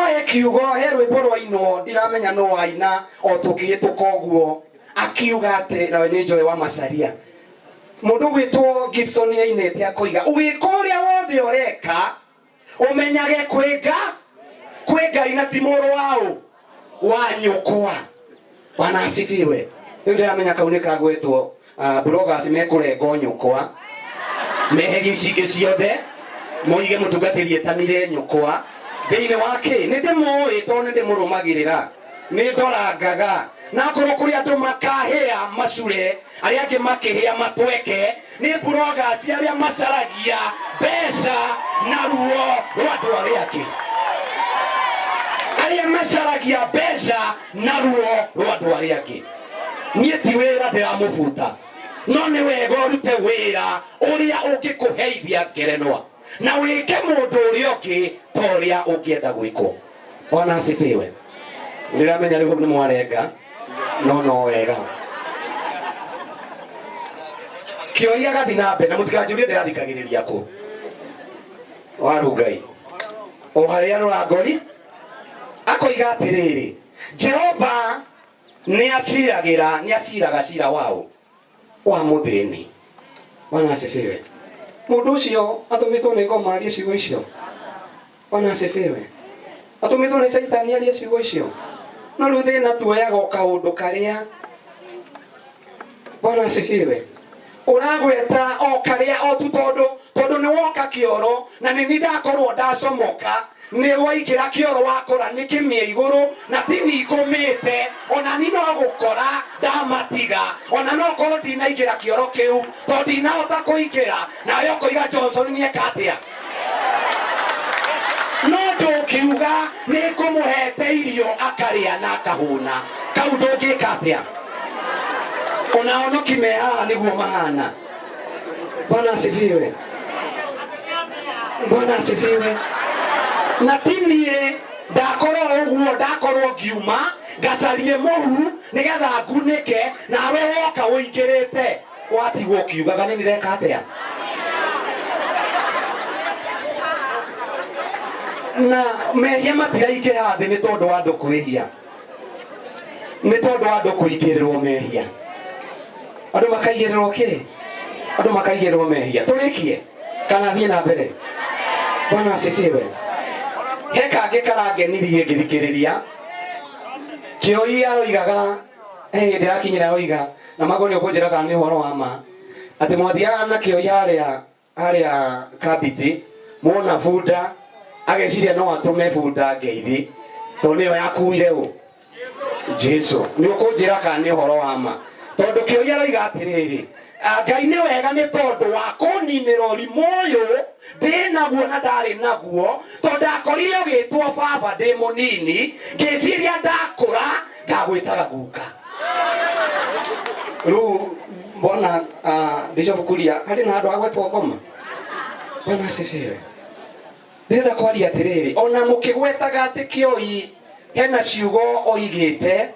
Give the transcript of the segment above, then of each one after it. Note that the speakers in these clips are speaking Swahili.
no ekiugo herwe borwa ino ndiramenya no aina o tukihituka uguo akiuga ati nawe ni Joy wa Macharia mundu gwitwo Gibson ni ainete akoiga ugika uria wothe ureka umenyage kwiga ina timoro wao wa nyukwa. Bwana asifiwe. Ndio ndiramenya kaunika gwetwo bloggers mekurengo nyukwa mehegi cige ciothe moige mutungatiri etanire nyukwa thiini wake ni ndimui to ni ndimurumagirira ni ndorangaga na korwo kuri andu makahia macure aria angi makihia matweke ni bloggers aria macaragia mbeca na ruo rwa andu aria angi aria macaragia mbeca na ruo rwa andu aria angi. Nie ti wira ndiramubuta no ni wega urute wira uria ungikuheithia ngerenwa na wike mundu uria ungi to uria ungienda gwikwo. Bwana asifiwe. Ndiramenya rigo ni mwarenga no wega kioia gathi na mbe na mutikanjurie ndirathikagiriria ku warugai o haria rurangori akoiga atiriri Jehova ni aciraga cira wao wa muthini. Bwana asifiwe. Mundu ucio atumitwo ni ngoma aria ciugo icio. Bwana asifiwe. Atumitwo ni Saitani aria ciugo icio. No riu thina tuoyaga o kaundu karia. Bwana asifiwe. Uragweta o karia o tu tondu ni woka kioro na ni ndakorwo ndacomoka ni waikira kioro wakora ni kimie iguru na tini igumite ona ni no gukora ndamatiga ona no korwo ndinaikira kioro kiu to ndinahota kuikira na yo koiga Johnson ni ekatia no ndukiuga ni kumuhete irio akaria na kahuna kau ndungikatia ona ono kimea niguo mahana. Bwana asifiwe. Bwana asifiwe. Na tinie ndakorwo ngiuma ngacarie muhu nigetha ngunike nawe woka uingirite watigwo kiugaga ni nireka atia na mehia matiraingĩra thĩ nĩ tondũ wa andũ kwĩhia nĩ tondũ wa andũ kũingĩrĩrwo mehia andũ makaigĩrĩrwo kĩ andũ makaigĩrĩrwo mehia tũrĩkie kana thiĩ na mbere. Bwana asifiwe. He kangĩ karangenirie ngĩthikĩrĩria kĩoi aroigaga ndĩrakinyĩra oiga na magoni ũkũnjĩra kana nĩ ũhoro wa ma atĩ mwathiaga na kĩoi harĩa Kabiti muona bunda ageciria no atume bunda ngeithi to nĩyo yakuire ũ Jesu. Nĩ ũkũnjĩra kana nĩ ũhoro wa ma tondũ kĩoi aroiga atĩrĩrĩ Ngai nĩ wega nĩ tondũ wa kũninĩra ũrimũ ũyũ ndĩnaguo na ndarĩ naguo tondũ ndakorire ũgĩtwo baba ndĩ mũnini ngĩciria ndakũra ngagwĩtaga guka. Rĩu mbona Bishop Kuria harĩ na andũ agwetwo ngoma. Bwana asifiwe. Ndĩrenda kwaria atĩrĩrĩ ona mũkĩgwetaga atĩ kĩoi hena ciugo oigĩte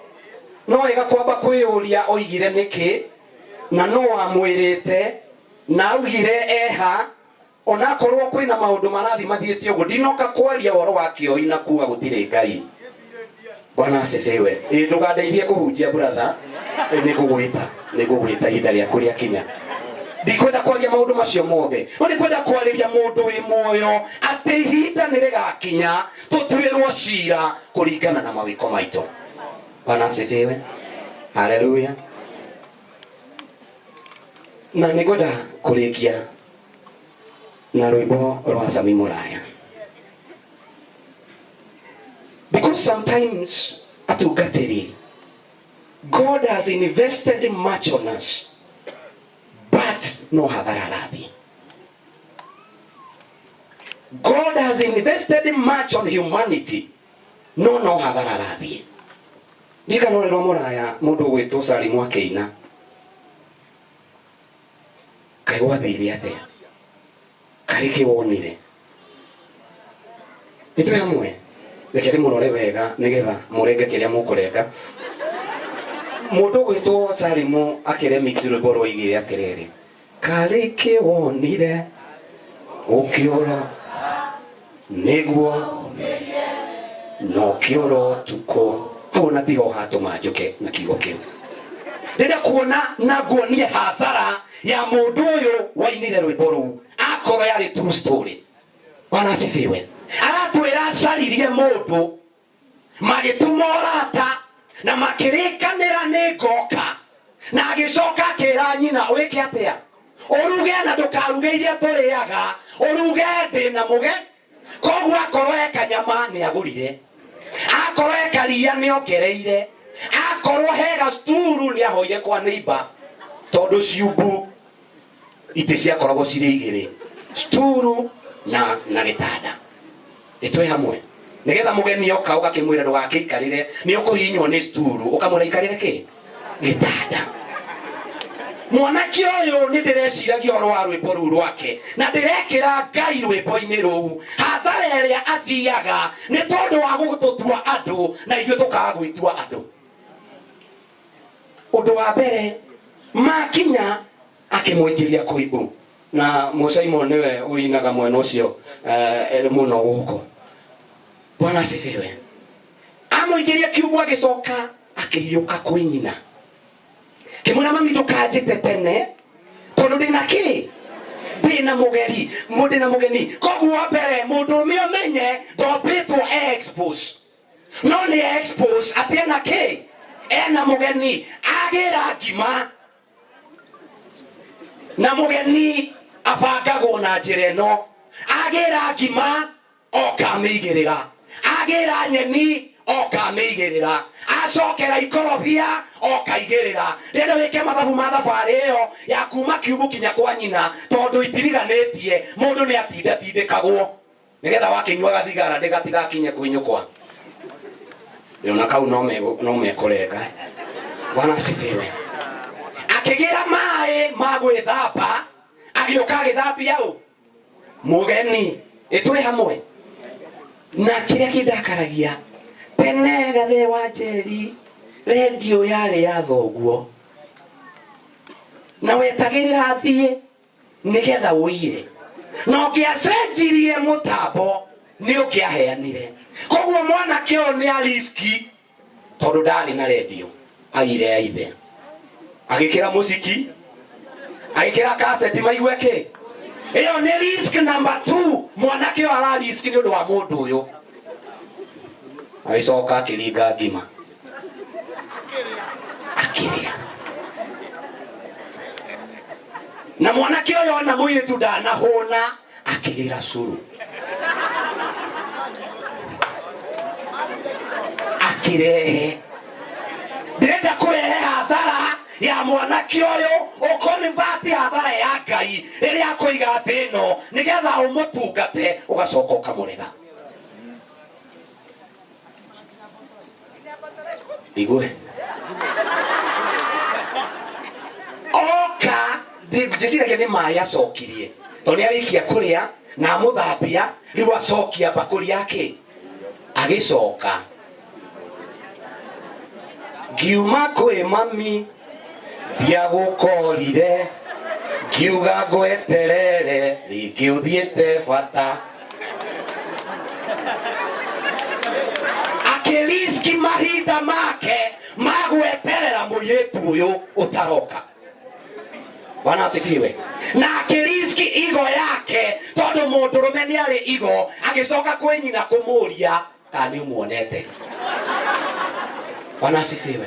no wega kwamba kwĩyũria oigire nĩkĩ na no amwĩrĩte na augire eha ona korwo kwĩna maũndũ marathi mathiĩte ũguo ndinoka kwaria ũhoro wa kĩoi na kuga gũtirĩ Ngai. Bwana asifiwe. Ndũkandeithie kũhunjia brother nĩngũgwĩta ihinda rĩaku rĩakinya. Ndikwenda kwaria maũndũ macio mothe no nĩkwenda kwarĩria mũndũ wĩ muoyo atĩ ihinda nĩrĩgakinya tũtuĩrwo cira kũringana na mawĩko maitũ. Bwana asifiwe. Haleluya. Na nĩngwenda kũrĩkia na rwĩmbo rwa Sami Mũraya. Because sometimes atungatĩri God has invested much on us but no hathara rathi. God has invested much on humanity no hathara rathi. Ndikanũrĩrwo Mũraya mũndũ gwĩtwo Salimu akĩina kai wathire atia kari kĩwonire nĩtũĩ hamwe reke ndĩmũrore wega nĩgetha mũrenge kĩrĩa mũkũrenga. Mũndũ gwĩtwo Salimu akĩremix rwĩmbo rwoigire atĩrĩrĩ kari kĩwonire ũkĩũra nĩguo no kioro tuko hona thigo hatuma njuke na kiugo kiu ndenda kuona na nguonie hathara ya mundu uyu wainire rwimbo ruu akorwo yari true story. Bwana asifiwe. Aratwira acaririe mundu magituma orata na makirikanira ni ngoka na agicoka akira nyina wike atia uruge na ndukaruge iria turiaga uruge ndina muge koguo akorwo ekanyama ni agurire akorwo ekaria ni ongereire akorwo hega sturu ni ahoire kwa neighbor tondu ciumbu ite ciakoragwo ciri igiri sturu na gitanda itwe hamwe nigetha mugeni oka ugakimwira ndugakiikarire ni ukuhinywo ni sturu ukamwira ikarire ki gitanda. Mwanake uyu ni ndireciragia oro wa rwimbo ruu rwake na ndirekira Ngai rwimbo-ini ruu hathara iria athiaga ni tondu wa gututua andu na ithuĩ tukaga gwitua andu. Undu wa mbere makinya akimwingiria kuibu na Musaimon niwe uinaga mwena ucio muno guko. Bwana asifiwe. Amwingiria kiugo agicoka akihiuka kwi nyina kimuna mami ndukanjite tene tondu ndina ki ndina mugeri mundu na mugeni koguo mbere mundu umio menye ndobitwo expose no ni expose atena ki ena mugeni agira ngima na mugeni abangagwo na njira ĩno agira ngima okamĩigĩrĩra agira nyeni okamĩigĩrĩra acokera ikorobia okaigĩrĩra rĩrĩa wĩke mathabu ma thabarĩ ĩyo ya kuma kiubu kinya kwa nyina tondu itiriganĩtie mũndũ nĩ atindatindĩkagwo nĩgetha wakĩnyua gathigara ndĩgatigakinye kwĩnyũkwa rĩona kau no mekũrenga. Bwana asifiwe. Akĩgĩra maĩ ma gwĩthamba agĩũka agĩthambia ũ mugeni itwe hamwe na kĩrĩa kĩndakaragia tene gathe wa Njeri radio yarĩ ya thoguo na wetagĩrĩra thiĩ nĩgetha ũire no ngĩacenjirie mũtambo nĩ ũngĩaheanire koguo mwanake ũyũ nĩ ariski tondu ndarĩ na radio aire aithe agĩkĩra mũciki agĩkĩra cassette maigue kĩ iyo nĩ risk number 2 mwanake ũyũ arariski nĩ ũndũ wa mũndũ ũyũ agĩcoka akĩringa ngima akĩrĩa na mwanake ũyũ ona mũirĩtu ndanahũna akĩgĩra curu akĩrehe ndĩrenda kũrehe hathara ya mwanake ũyũ ũkonivati hathara ya Ngai rĩrĩa akũiga thĩ ĩno nĩgetha ũmũtungate ũgacoka ũkamũrega. Igue oka ndiciragia nĩ maĩ acokirie tondũ nĩarĩkia kũrĩa na mũthambia rĩu acokia mbakũri yake agĩcoka ngiuma kwĩ mami ndiagũkorire ngiuga ngweterere rĩngĩ ũthiĩte bata akĩriski mahinda make magweterera mũirĩtu ũyũ ũtaroka. Bwana asifiwe. Na akĩriski igo yake tondu mũndũrũme nĩ arĩ igo agĩcoka kwĩ nyina kũmũria kana nĩ ũmuonete. Bwana asifiwe.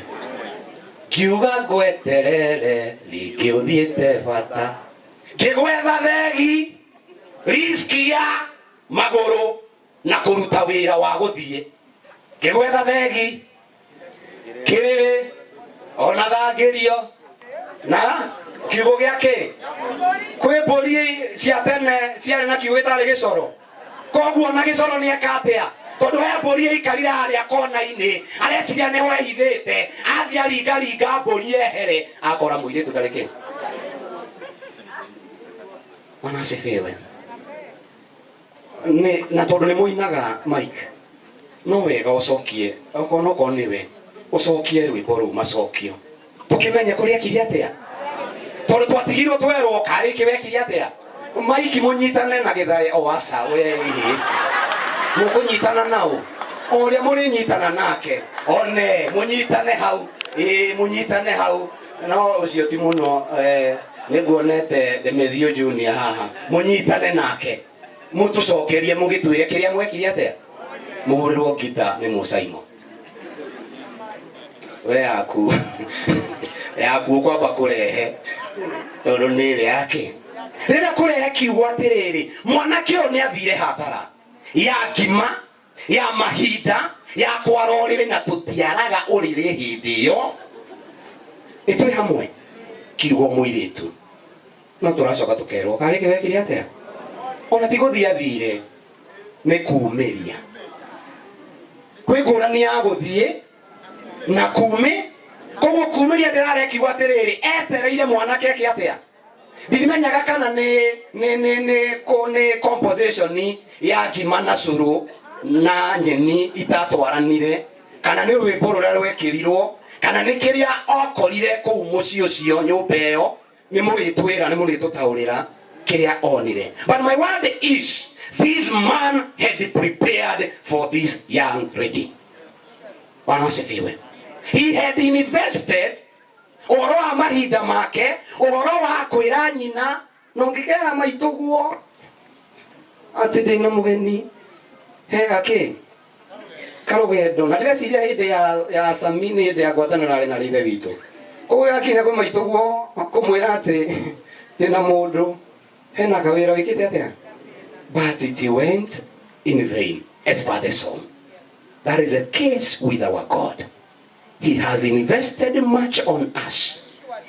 Kiuga ngweterere rĩngĩ ũthiĩte bata kĩgwetha thegi riski ya magũrũ na kũruta wĩra wa gũthiĩ kĩgwetha thegi kĩrĩrĩ ona thangĩrio na kiugo gĩake kwĩ mbũri cia tene ciarĩ na kiugo gĩtarĩ gĩcoro koguo na gĩcoro nĩ eka atĩa tondu he mbũri ĩikarire harĩa kona-inĩ areciria nĩ wehithĩte athiĩ aringaringa mbũri ehere akora mũirĩtu ndarĩ kĩ. Bwana asifiwe. Na tondu nĩ mũinaga Mike no wega ũcokie okorwo nĩwe ũcokie rwĩmbo rũu macokio tũkĩmenye kũrĩa kĩrĩa atĩa tondu twatigirwo twerwo karĩkĩ wekire atĩa Mike mũnyitane na gĩthae o aca we mũkũnyitana nao oria muri nyitana nake one munyitane hau munyitane hau no ucio ti muno niguonete Demethio Junior haha munyitane nake mutucokerie mugitwire kiria mwekire atia muhurirwo ngita ni Musaimo we yaku kwamba kurehe tondu nire yake rĩrĩa kurehe kiugo atiriri mwanake ũyũ nĩ athire hathara ya ngima ya mahinda ya kwara ũrĩrĩ na tũtiaraga ũrĩrĩ hĩndĩ ĩyo itwe hamwe kiugo mũirĩtu no tũracoka tũkerwo karĩkĩ wekire atĩa ona ti gũthiĩ athire nĩ kumĩria kwĩ ngũrani ya gũthiĩ na koguo kumĩria ndĩrare kiugo atĩrĩrĩ etereire mwanake eke atĩa ndimenyaga kana nĩ composition ya ngima na cũrũ na nyeni itatwaranire kana nĩ rwĩmbo rũrĩa rwekĩrirwo kana nĩ kĩrĩa okorire kũu mũciĩ ũcio nyũmba ĩyo nĩ mũrĩtwĩra nĩ mũrĩtũtaũrĩra kĩrĩa onire. But my word is this man had prepared for this young lady. Wanasifiwe. He had invested ũhoro wa mahinda make ũhoro wa kwĩra nyina na ũngĩkera maitũguo atĩ ndĩna mũgeni hega kĩ karũgendo na ndĩreciria hĩndĩ ya Sami nĩ hĩndĩ ya ngwatanĩro arĩ na ithe witũ ũguo yakinya kwĩ maitũguo kũmwĩra atĩ ndĩna mũndũ hena kawĩra wĩkĩte atĩa but it went in vain as per the song. That is the case with our God. He has invested much on us,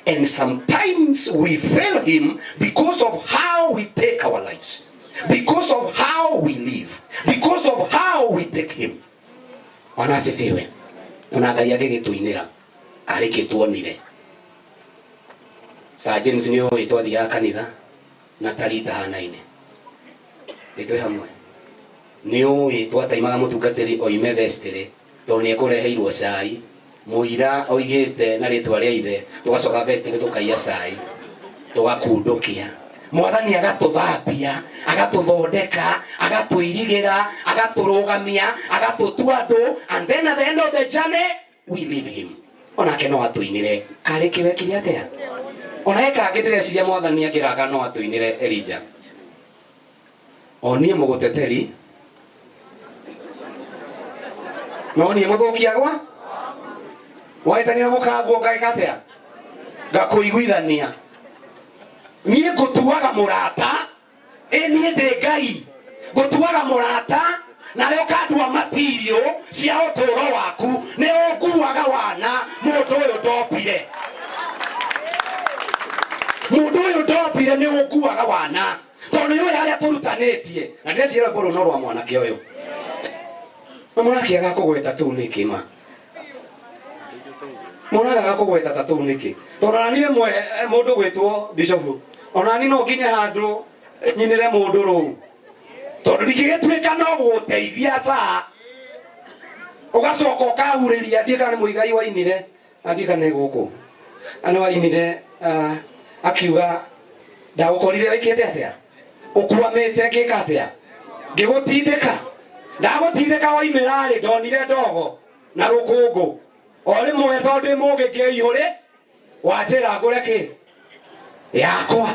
and sometimes we fail him because of how we take our lives, because of how we live, because of how we take him. Wanasifiwe. Ona Ngai agĩgĩtũinĩra arĩkĩ tuonire James nĩ ũĩ twathiaga kanitha na Talita hanaine nĩtwĩ hamwe nĩ ũĩ twataimaga mũtungatĩri oime vestĩrĩ tondũ nĩ ekũreheirwo cai muira oigĩte na rĩtwa rĩa ithe tũgacoka vestĩrĩ tũkaiya cai tũgakundũkia mwathani agatũthambia agatũthondeka agatũirigĩra agatũrũgamia agatũtua andũ and then at the end of the journey we leave him. Onake no atũinĩre karĩkĩ wekire atĩa ona ekangĩ ndĩreciria mwathani angĩraga no atũinĩre Elijah onie mũgũteteri no niĩ mũthũkia gwa waĩtanĩra mũkanguo ngaĩka atĩa ngakũiguithania niĩ ngũtuaga mũrata niĩ ndĩ Ngai ngũtuaga mũrata nawe ũkandua matirio cia ũtũũro waku nĩ ũnguaga wana mũndũ ũyũ ndombire nĩ ũnguaga wana tondũ nĩ ũrĩa tũrutanĩtie na ndĩreciria rwĩmbo rũu no rwa mwanake ũyũ na mwanake agakũgweta tu nĩkĩ ma mwana agakũgweta ta tu nĩkĩ tondũ nani rĩmwe mũndũ gwĩtwo bishop onani no nginya handũ nyinĩre mũndũ rũu tondũ ndingĩgĩtuĩka no gũteithia saa ũgacoka ũkahurĩria ndiĩ kana nĩ mũigai wainire na ndiĩ kana gũkũ ana wainire akiuga ndagũkorire wĩkĩte atĩa ũkuamĩte ngĩka atĩa ngĩgũtindĩka ndagũtindĩka waimĩra rĩ ndonire ndogo na rũkũngũ o rĩmwe tondũ ndĩ mũgĩ ngĩihũrĩ wanjĩra ngũre kĩ yakwa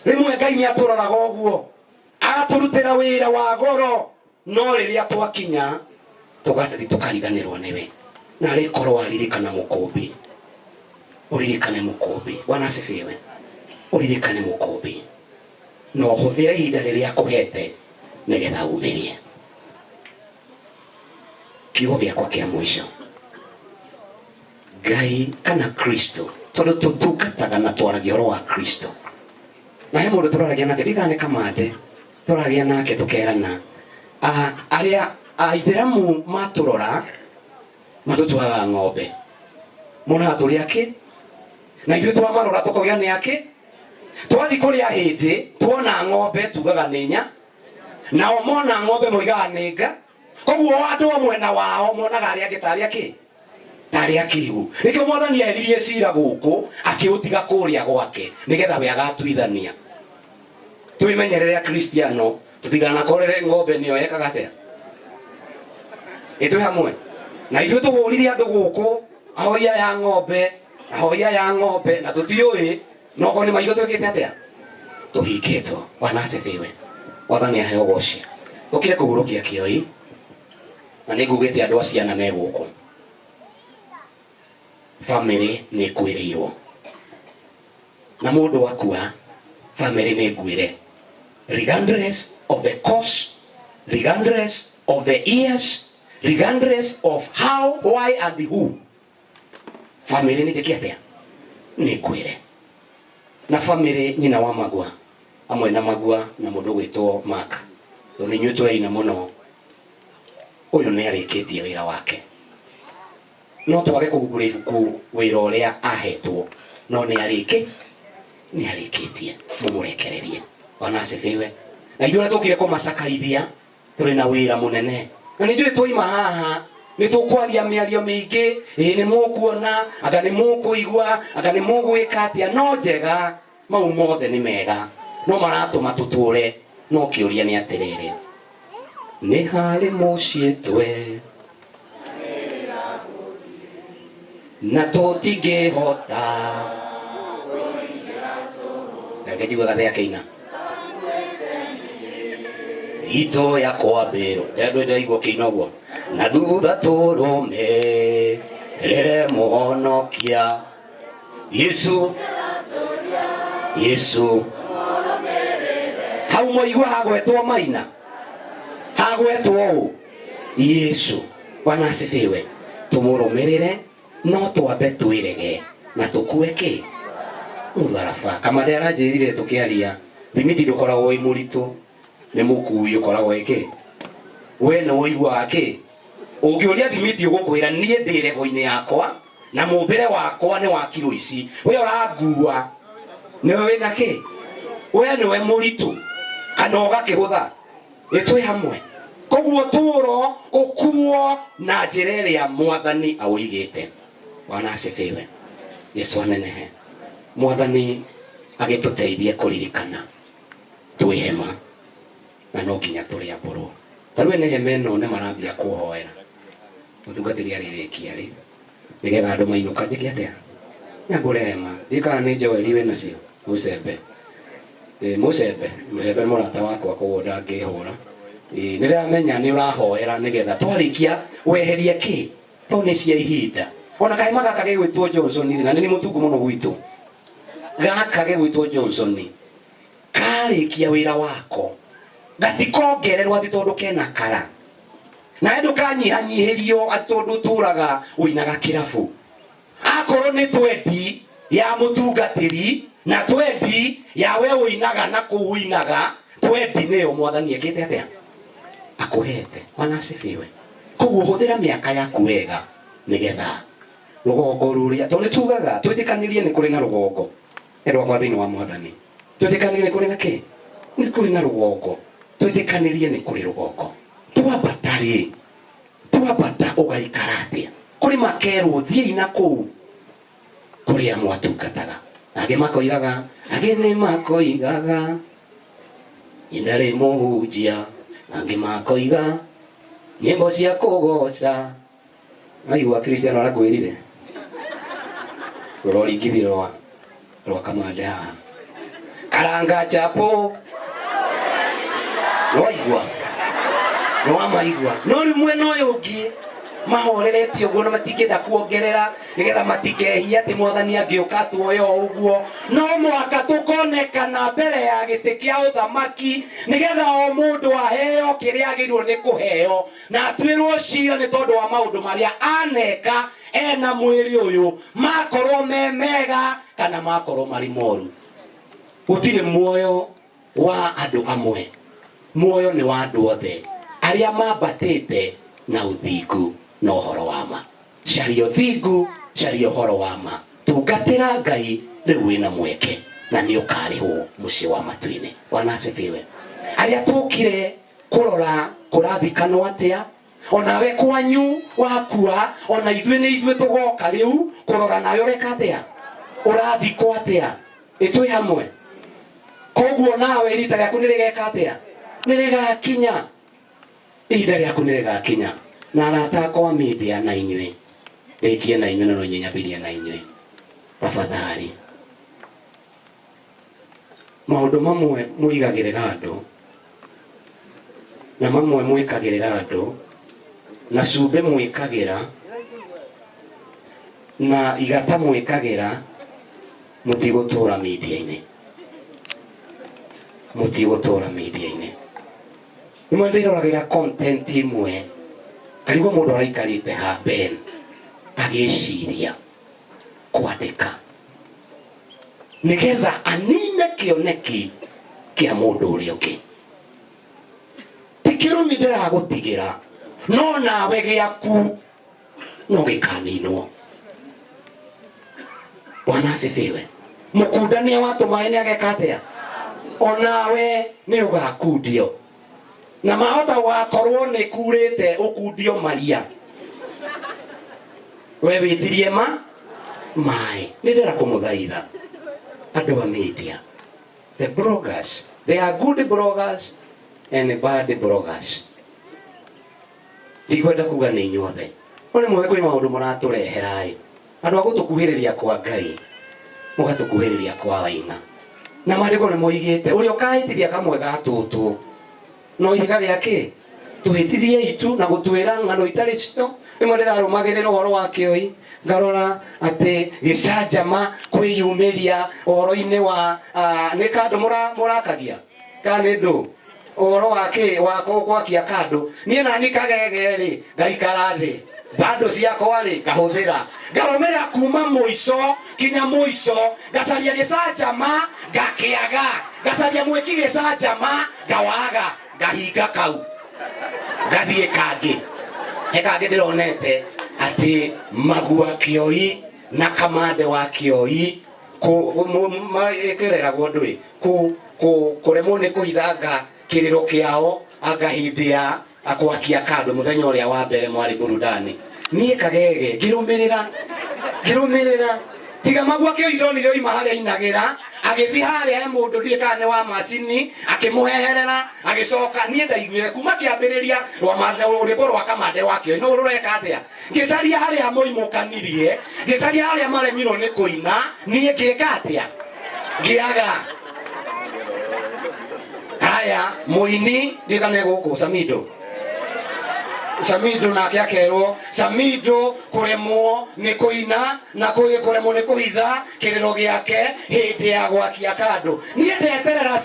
rĩmwe Ngai nĩ atũroraga ũguo agatũrutĩra wĩra wa goro no rĩrĩa twakinya tũgathiĩ tũkariganĩrwo nĩwe na rĩkorwo aririkana mũkũmbi uririkane mũkũmbi Bwana asifiwe uririkane mũkũmbi no hũthĩre ihinda rĩrĩa akũhete nĩgetha umĩrie kiugo gĩakwa kĩa mũico Ngai kana Kristo tondũ tũtungataga na twaragia ũhoro wa Kristo na he mũndũ tũraragia nake ndigane kamande tũragia nake tũkerana arĩa aithĩramu matũrora matũtuaga ng'ombe monaga tũrĩ akĩ na ithuĩ twamarora tũkauga nĩ akĩ twathiĩ kũrĩa hĩndĩ tuona ng'ombe tugaga nĩ nya nao mona ng'ombe moigaga nĩ nga koguo andũ mwena wao monaga arĩa angĩ tarĩ akĩ tarĩ akĩigu nĩkĩo mwathani eririe cira gũkũ akĩũtiga kũrĩa gwake nĩgetha we agatuithania twĩmenyerere Akristiano tũtiganakorere ng'ombe nĩyo ekaga atĩa itwe hamwe na itwe tuhurire andu guku ahoia ya ng'ombe na tutiui no ko ni maigo twikite atia tuhikitwo. Bwana asifiwe. Wathani aheo gocia tukire kuhurukia kioi na ningugite andu aciana me guku. Family ni kwiriirwo na mundu wakua family ni ngwire regardless of the cause, regardless of the years, regardless of how, why and who. Family ni kiatia ni kwire na family nyina wa magua amwe na magua na mundu gwitwo Mark to ni nyutwe ina muno uyu ni arikitie wira wake no twage kuhumbura ibuku wira uria ahetwo no ni arikitie mumurekererie. Bwana asifiwe. Na ithuĩ tukire kumasakaithia turi na wira munene na nĩ njũĩ twoima haha nĩ tũkwaria mĩario mĩingĩ nĩ mũkuona anga nĩ mũkũigua anga nĩ mũgwĩka atĩa no njega mau mothe nĩ mega no maratũma tũtũre no kĩũria nĩ atĩrĩrĩ nĩ harĩ mũciĩ twe na tũtingĩhota ngejigua gathe akĩina ito ya kwambĩrwo ndendwo ndaigua kĩina ũguo na thutha tũrũme rere mũhonokia Yesu hau moigua hagwetwo maina hagwetwo Yesu. Bwana asifiwe. Tumũrũmĩrĩre no twambe twĩrege na tũkue kĩ mũtharaba kama ndaranjĩrire tũkĩaria thimiti ndũkoragwo wĩ mũritũ nĩ mũkui ũkoragwo ĩkĩ we nĩ ũiguaga kĩ ũngĩũria thimiti ũgũkwĩra niĩ ndĩ level-inĩ yakwa na mũmbĩre wakwa nĩ wa kilo ici we ũrangua nĩwe wĩna kĩ we nĩwe mũritũ kana ũgakĩhũtha ĩtwĩ hamwe koguo tũro ũkuo na njĩra ĩrĩa Mwathani aũigĩte. Bwana asifiwe. Yesu anenehe. Mwathani agĩtũteithia kũririkana twĩ hema na no nginya tũrĩ ambũrwo tarĩu nĩ hema ĩno nĩ marambia kũhoera mũtungatĩri arĩrĩkia rĩ nĩgetha andũ mainũka njĩke atĩa nyambũre hema ndikana nĩ Joeli wĩ nacio mũcembe mũcembe mũrata wakwa koguo ndangĩhũra nĩndĩramenya nĩ ũrahoera nĩgetha twarĩkia weherie kĩ to nĩ cia ihinda ona kahema gaka gegwĩtwo Johnson na nĩ mũtungu mũno gwitũ gaka gegwĩtwo Johnson karĩkia wĩra wako gatikongererwo athi tondu kena kara na endu kanyihanyihirio atondu turaga uinaga kirabu akorwo ni twendi ya mutungatiri na twendi ya we uinaga na kuuinaga twendi niyo Mwathani ekite atia akuhete. Bwana asifiwe. Koguo huthira miaka yaku wega nigetha rugongo ruria tondu tugaga twithikanirie ni kuri na rugongo erwa kwa thini wa Mwathani twithikanirie ni kuri na ki ni kuri na rugongo twithikanirie ni kuri rugongo twabatari twabata ugaikara atia kuri makerwo thiĩ na kũu kũrĩa mwatungataga angĩ makoigaga angĩ nĩ makoigaga indarĩ mũhunjia angĩ makoiga nyĩmbo cia kũgoca aigua Kristiano arakwĩrire rũroringithio rwa kamande haha karanga chapo no amaigua no rimwe no yũngĩ mahorerete ũguo na matingĩenda kuongerera nĩgetha matikehia atĩ Mwathani angĩũka tuoyo ũguo no mũhaka tũkonekana mbere ya gĩtĩ kĩa ũthamaki nĩgetha o mũndũ aheo kĩrĩa agĩrĩirwo nĩ kũheo na atuĩrwo cira nĩ tondũ wa maũndũ marĩa aneka ena mwĩrĩ ũyũ makorwo me mega kana makorwo marĩ moru. Gũtirĩ muoyo wa andũ amwe, muoyo nĩ wa andũ othe arĩa mambatĩte na ũthingu na ũhoro wa ma. Caria ũthingu, caria ũhoro wa ma, tungatĩra Ngai rĩu wĩna mweke na nĩ ũkarĩhwo mũciĩ wa matu-inĩ. Bwana asifiwe. Arĩa tũkire kũrora kũrathikanwo atĩa onawe kwanyu wakua ona ithuĩ nĩ ithuĩ tũgoka rĩu kũrora nawe ũreka atĩa ũrathikwo atĩa ĩtwĩ hamwe. Koguo nawe rita rĩaku nĩ rĩgeka atĩa nĩ rĩgakinya, ihinda rĩaku nĩ rĩgakinya na arata akwa media na inywe ekie na inywe no nyenyabiria na inywe tafadhali maundu mamwe murigagirira andu na mamwe mwikagirira andu na cumbe mwikagira na igata mwikagira mutigotora media-ini nimwe ndiroragĩra content imwe karigwo mũndũ araikarĩte ha Ben agĩciria kwandĩka nĩgetha anine kĩoneki kĩa mũndũ ũrĩa ũngĩ ti kĩrumi ndĩragũtigĩra no nawe gĩaku no gĩkaninwo. Bwana asifiwe. Mukundania watu maeni ageka atia onawe ni ugakundio na mahota wakorwo ni kurite ukundio Maria we witirie mai ni ndira kumuthaitha andu wa media the bloggers they are good bloggers and bad bloggers ndikwenda kuga ni inyuothe oni mwe kwi maundu maratureherai andu agutukuhiriria kwa Ngai mugatukuhiriria kwa Waina na mariko ni moigite uri ukahitiria kamwe gatutu no ihiga riake tuhitirie itu na gutwira ngano itari cio imwe ndirarumagirira uhoro wa kioi ngarora ati gicanjama kwiyumiria uhoro-ini wa ni kandu murakagia kana ndu uhoro wake wako gwakia kandu nie nani kagegeri ngaikara thi bado ciakwa ri ngahuthira ngaromera kuma muico kinya muico ngacaria gicanjama ngakiaga ngacaria mwiki gicanjama ngawaga ngahinga kau ngathie kangi hekangi ndironete ati magua kioi na kamande wa kioi ikirera gondwe kuremwo ni kuhithanga kiriro kiao agahindia akwakia kandu muthenya uria wa mbere mwari burudani nie kagege girumirira tiga magua kio indonire oima haria inagira agithi haria he mundu ndikane wa macini akimuheherera agicoka nie ndaiguire kuma kiambiriria rwa mande rwimbo rwa kamande wakio no rureka atia ngicaria haria moimukanirie ngicaria haria maremirwo ni kuina nie ngika atia ngiaga haya muini ndikane guku Samido nake akerwo Samido kuremwo ni kuina na kuremwo ni kuhitha kiriro giake hindi ya gwakia kandu nie ndeterera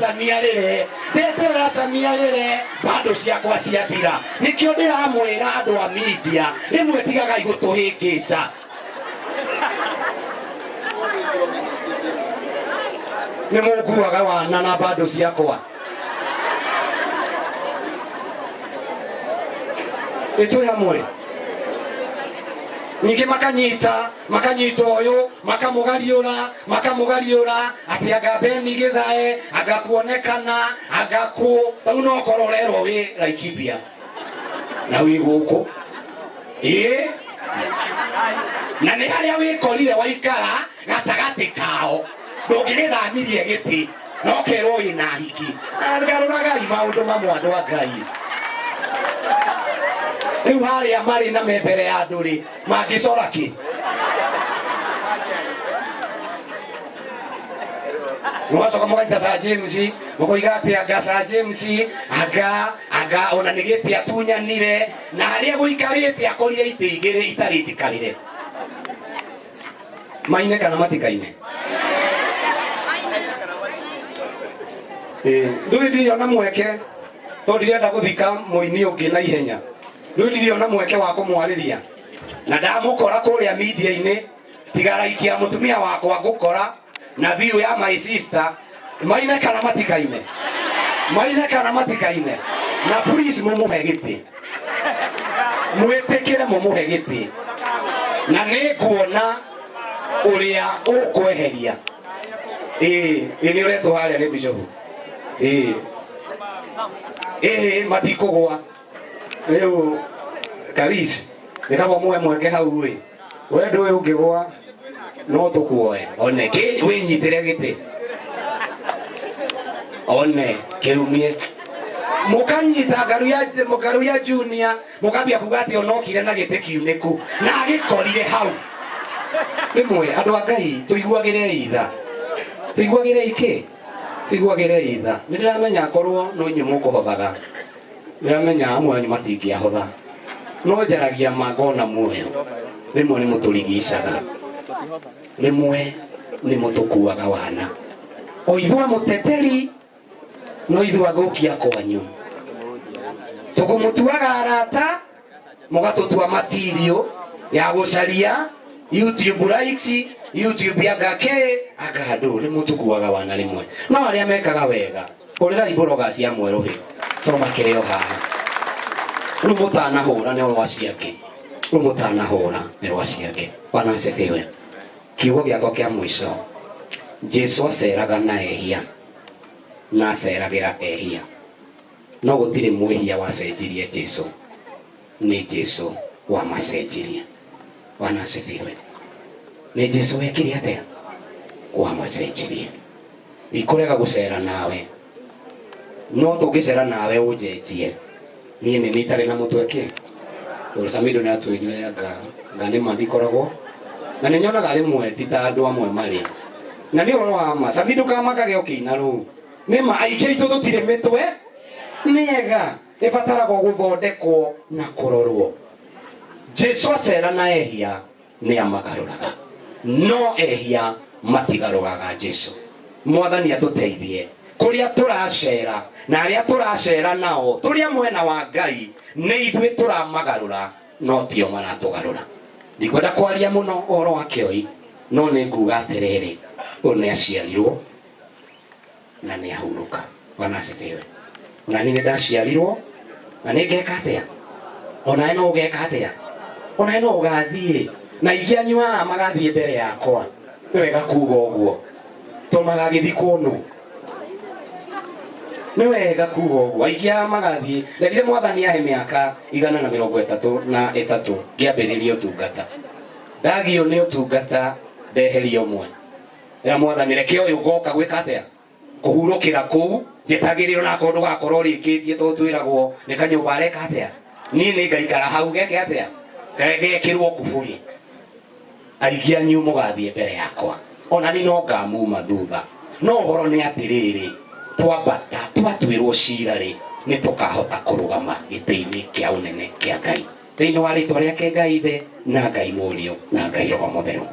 Samia rire bado ciakwa ciathira nikio ndiramwira andu a media rimwe tigaga igutuhingica ni munguaga wana na bado ciakwa eto hamwe nyingi makanyita uyu makamugariura ati agabeni githae agakuonekana tau no kororero wi Laikipia na wi guku na ni haria wikorire waikara gatagati kao ndungigithamirie giti no kerwo ina hiki ngaruraga maundu mamwe andu a Ngai riu haria mari na membere ya nduri mangicora ki mwacoka mugaita Sir James mukoiga ati anga Sir James aga ona nigiti atunyanire na haria guikarite akorire ite igire itaritikarire maine kana matikaine nduri ona mweke to ndirenda guthika muini ungi na ihenya nduri ona mweke wa kumwariria na ndamukora kuria media-ini tigaraikia mutumia wakwa ngukora na view ya my sister maine kana matikaine na please mumuhe giti mwitikire mumuhe giti na nikuona uria ukweheria ini uretu haria ni bishop matikugwa riu Karisi nikabo muhe mweke hau ri we ndui ungigwa no tukuoe one ki winyitire giti one kirumie mukanyita ngaru ya junior mukambia kuga ati onokire na gite kiuniku na agikorire hau rimwe andu Ngai tuiguagire itha tuiguagire iki tuiguagire itha ndiramenya korwo no inyu mukuhothaga ndiramenya amwe anyu matingiahotha no njaragia magona muoyo rimwe ni muturigicaga rimwe ni mutukuaga wana o ithua muteteri no ithua thukia kwanyu tugumutuaga arata mugatutua material ya gucaria YouTube likes YouTube ya gake agadu ni mutukuaga wana rimwe no aria mekaga wega urira iboroga cia mweruhi to makireo haha rumutana hura ne waciake rumutana hura ne waciake wana asifiwe kiugo giako kia mwisho Jesu aceraga na ehia na aceragira ehia no gutire mwehia wacenjirie Jesu ni Jesu wa macenjirie wana asifiwe ni Jesu wekire atia wa macenjirie ikorega gucera nawe no tugicera nawe unjenjie nie ni nitare na mutweke urusamido na tuigire ngani mandikoragwo na ni nyonaga rimwe ti ta andu amwe mari na ni horo wa ma samido kama kage okina ru ni ma aike itu tutire mitwe niega ibataraga guthondekwo na kurorwo Jesu acera na ehia ni amagaruraga no ehia matigarugaga Jesu mwathani atuteithie kuria turacera na aria turacera nao turia mwena wa Ngai ni ithwe turamagarura no tio maratugarura ndikwenda kwaria muno oro wa kioi no ni nguga atiriri une aciarirwo na ni ahuruka wana asifiwe na ni ndaciarirwo na ni ngeka atia ona eno ugeka atia ona eno ugathie na igianywa magathie mbere yakwa wega kuga uguo to magagithikwo no ni wega kuga uguo aigia magathie rĩrĩa mwathani ahe miaka 133 ngiambĩrĩria ũtungata ndagio nĩ ũtungata ndeherio mwe rĩrĩa mwathani reke ũyũ goka gwĩka atĩa kuhurũkĩra kũu njĩtagĩrĩrwo na kũndũ gakorwo rĩkĩtie to twĩragwo nĩ kanyũmba areka atĩa niĩ nĩ ngaikara hau geke atĩa gekĩrwo kuburi aigia nyu mũgathie mbere yakwa ona ni no ngamuma thutha no horo nĩ atĩrĩrĩ twambata twatwĩrwo cira rĩ nĩ tũkahota kũrũgama gĩtĩ-inĩ kĩa ũnene kĩa Ngai thĩinĩ wa rĩtwa rĩake Ngai Ithe na Ngai Mũriũ na Ngai Roho Mũtheru.